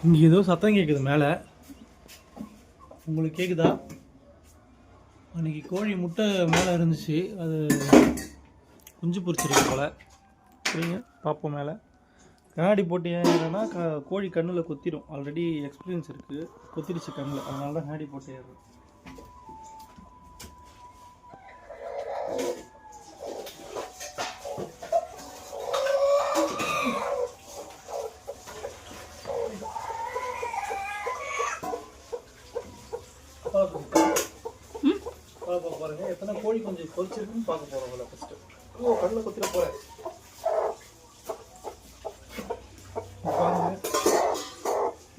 இங்கே ஏதோ சத்தம் கேட்குது மேலே, உங்களுக்கு கேட்குதா? அன்றைக்கி கோழி முட்டை மேலே இருந்துச்சு, அது குஞ்சு பொரிச்சிருக்கு போல். சரிங்க, பார்ப்போம். மேலே கண்ணாடி போட்டு ஏன்னா கோழி கண்ணில் கொத்திடும். ஆல்ரெடி எக்ஸ்பீரியன்ஸ் இருக்குது, கொத்திடுச்சு கண்ணில், அதனால தான் கண்ணாடி போட்டு ஏறும். பாருங்க எத்தனை கோழி கொஞ்சம் பொரிச்சிருக்குன்னு பார்க்க போகிறோம். ஃபஸ்ட்டு கண்ணில் கொத்திட போகிறேன்.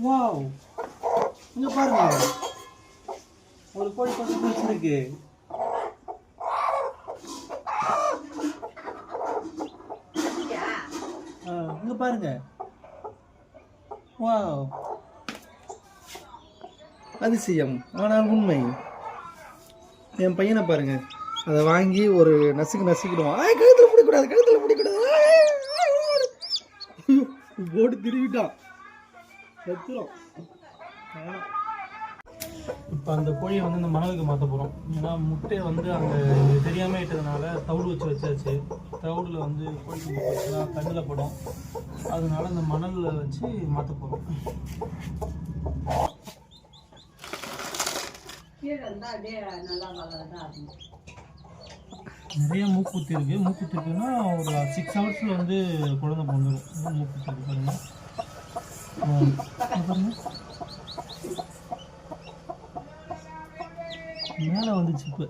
வாவ், இங்கே பாருங்க, ஒரு கோழி கொஞ்சம் பொரிச்சிருக்கு. இங்கே பாருங்க, வாவ், அதிசயம் ஆனால் உண்மை. என் பையனை பாருங்க, அதை வாங்கி ஒரு நசுக்கிடுவான். கழுத்தில் பிடிக்கூடாது, கழுத்தில் பிடிக்கூடாது. போட்டு திருவிட்டான், செத்துரும். இப்போ அந்த கோழியை வந்து இந்த மணலுக்கு மாற்ற போகிறோம். ஏன்னா முட்டையை வந்து அங்கே தெரியாமல் இட்டதுனால தவிடு வச்சாச்சு. தவிடில் வந்து கோழி குஞ்சு கண்ணில் படும், அதனால இந்த மணலில் வச்சு மாற்ற போகிறோம். நிறைய மூக்குத்தி இருக்குது. மூக்குத்தி இருக்குன்னா ஒரு 6 ஹவர்ஸில் வந்து குழந்தை பிறந்துடும். மூக்குத்தி இருக்கு பாருங்க. மேலே வந்துச்சு. இப்போ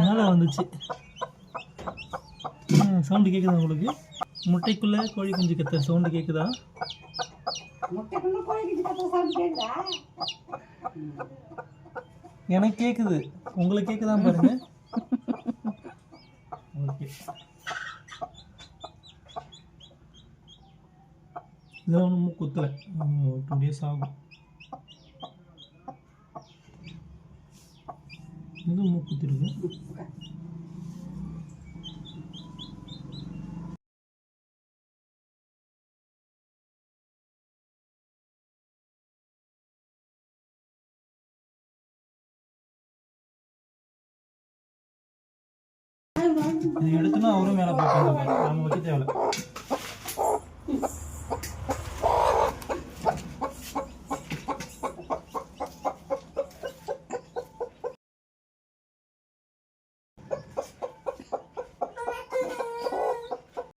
மேலே வந்துச்சு. சவுண்டு கேட்குதா உங்களுக்கு? முட்டைக்குள்ளே கோழி குஞ்சு கத்துற சவுண்டு கேட்குதா? எனக்கு கேட்குது, உங்களுக்கு கேட்குதான் பாருங்க. ஓகே, இதில் ஒன்றும் குத்தலை, 2 days ஆகும். இது மூக்குத்திருக்கு. இது எடுத்துனா அவரும் மேலே போட்டு நம்ம வைக்க தேவை.